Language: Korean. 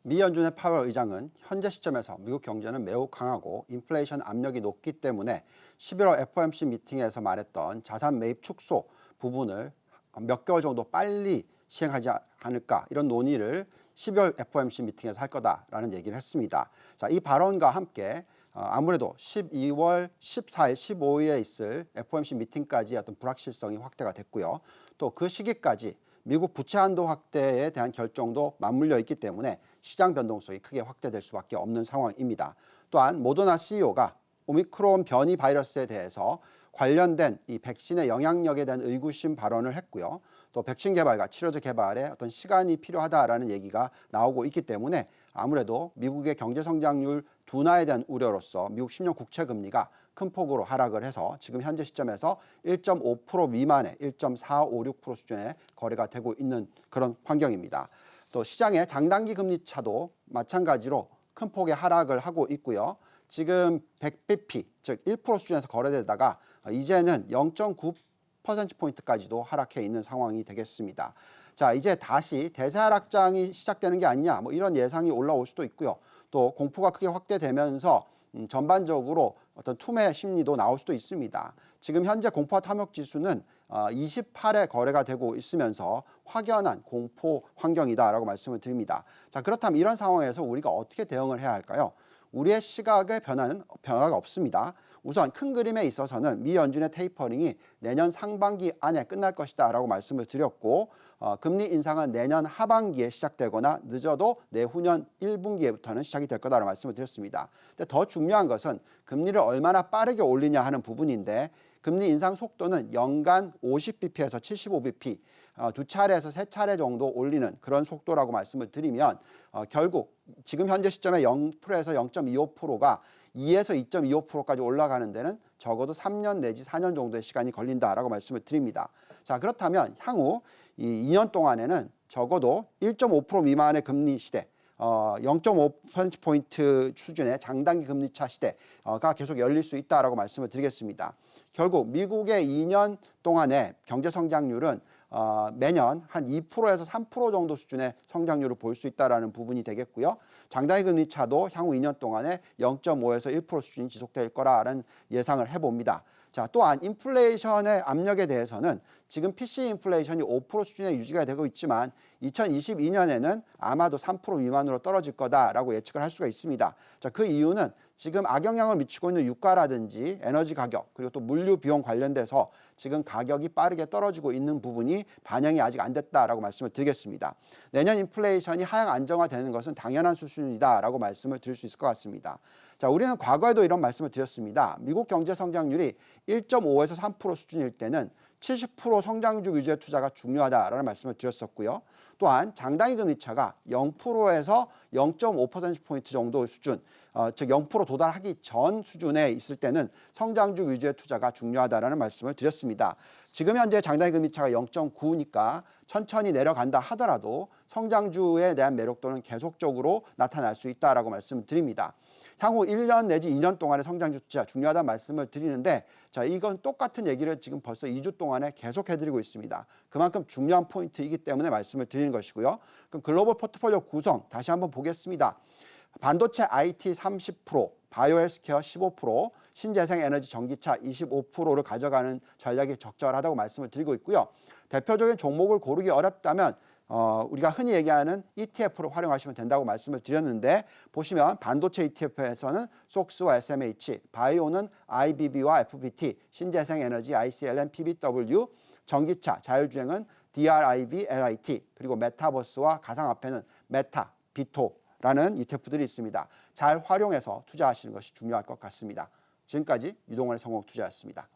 미 연준의 파월 의장은 현재 시점에서 미국 경제는 매우 강하고 인플레이션 압력이 높기 때문에 11월 FOMC 미팅에서 말했던 자산 매입 축소 부분을 몇 개월 정도 빨리 시행하지 않을까, 이런 논의를 12월 FOMC 미팅에서 할 거다라는 얘기를 했습니다. 자, 이 발언과 함께 아무래도 12월 14일, 15일에 있을 FOMC 미팅까지 어떤 불확실성이 확대가 됐고요. 또 그 시기까지 미국 부채 한도 확대에 대한 결정도 맞물려 있기 때문에 시장 변동성이 크게 확대될 수밖에 없는 상황입니다. 또한 모더나 CEO가 오미크론 변이 바이러스에 대해서 관련된 이 백신의 영향력에 대한 의구심 발언을 했고요. 또 백신 개발과 치료제 개발에 어떤 시간이 필요하다라는 얘기가 나오고 있기 때문에 아무래도 미국의 경제 성장률 둔화에 대한 우려로서 미국 10년 국채 금리가 큰 폭으로 하락을 해서 지금 현재 시점에서 1.5% 미만의 1.456% 수준의 거래가 되고 있는 그런 환경입니다. 또 시장의 장단기 금리 차도 마찬가지로 큰 폭의 하락을 하고 있고요. 지금 100bp, 즉 1% 수준에서 거래되다가 이제는 0.9%포인트까지도 하락해 있는 상황이 되겠습니다. 자, 이제 다시 대세 하락장이 시작되는 게 아니냐, 이런 예상이 올라올 수도 있고요. 또 공포가 크게 확대되면서 전반적으로 어떤 투매 심리도 나올 수도 있습니다. 지금 현재 공포와 탐욕 지수는 28에 거래가 되고 있으면서 확연한 공포 환경이다라고 말씀을 드립니다. 자, 그렇다면 이런 상황에서 우리가 어떻게 대응을 해야 할까요? 우리의 시각의 변화가 없습니다. 우선 큰 그림에 있어서는 미 연준의 테이퍼링이 내년 상반기 안에 끝날 것이다 라고 말씀을 드렸고, 금리 인상은 내년 하반기에 시작되거나 늦어도 내후년 1분기에부터는 시작이 될 거다라고 말씀을 드렸습니다. 근데 더 중요한 것은 금리를 얼마나 빠르게 올리냐 하는 부분인데, 금리 인상 속도는 연간 50bp에서 75bp, 두 차례에서 세 차례 정도 올리는 그런 속도라고 말씀을 드리면 결국 지금 현재 시점에 0%에서 0.25%가 2에서 2.25%까지 올라가는 데는 적어도 3년 내지 4년 정도의 시간이 걸린다라고 말씀을 드립니다. 자, 그렇다면 향후 이 2년 동안에는 적어도 1.5% 미만의 금리 시대, 0.5%포인트 수준의 장단기 금리차 시대가 계속 열릴 수 있다라고 말씀을 드리겠습니다. 결국 미국의 2년 동안의 경제 성장률은 매년 한 2%에서 3% 정도 수준의 성장률을 볼 수 있다는 부분이 되겠고요. 장단기 금리 차도 향후 2년 동안에 0.5에서 1% 수준이 지속될 거라는 예상을 해봅니다. 자, 또한 인플레이션의 압력에 대해서는 지금 PC 인플레이션이 5% 수준에 유지가 되고 있지만 2022년에는 아마도 3% 미만으로 떨어질 거다라고 예측을 할 수가 있습니다. 자, 그 이유는 지금 악영향을 미치고 있는 유가라든지 에너지 가격, 그리고 또 물류 비용 관련돼서 지금 가격이 빠르게 떨어지고 있는 부분이 반영이 아직 안 됐다라고 말씀을 드리겠습니다. 내년 인플레이션이 하향 안정화되는 것은 당연한 수준이다라고 말씀을 드릴 수 있을 것 같습니다. 자, 우리는 과거에도 이런 말씀을 드렸습니다. 미국 경제 성장률이 1.5에서 3% 수준일 때는 70% 성장주 위주의 투자가 중요하다라는 말씀을 드렸었고요. 또한 장단기 금리차가 0%에서 0.5%포인트 정도 수준, 즉 0% 도달하기 전 수준에 있을 때는 성장주 위주의 투자가 중요하다라는 말씀을 드렸습니다. 지금 현재 장단기 금리차가 0.9니까 천천히 내려간다 하더라도 성장주에 대한 매력도는 계속적으로 나타날 수 있다라고 말씀을 드립니다. 향후 1년 내지 2년 동안의 성장주 투자 중요하다는 말씀을 드리는데, 자, 이건 똑같은 얘기를 지금 벌써 2주 동안에 계속 해드리고 있습니다. 그만큼 중요한 포인트이기 때문에 말씀을 드리는 것이고요. 그럼 글로벌 포트폴리오 구성 다시 한번 보겠습니다. 반도체 IT 30%, 바이오 헬스케어 15%, 신재생 에너지 전기차 25%를 가져가는 전략이 적절하다고 말씀을 드리고 있고요. 대표적인 종목을 고르기 어렵다면 우리가 흔히 얘기하는 ETF를 활용하시면 된다고 말씀을 드렸는데, 보시면 반도체 ETF에서는 SOX와 SMH, 바이오는 IBB와 FBT, 신재생 에너지 ICLN, PBW, 전기차, 자율주행은 DRIB, LIT, 그리고 메타버스와 가상화폐는 메타, 비토라는 ETF들이 있습니다. 잘 활용해서 투자하시는 것이 중요할 것 같습니다. 지금까지 유동환의 성공투자였습니다.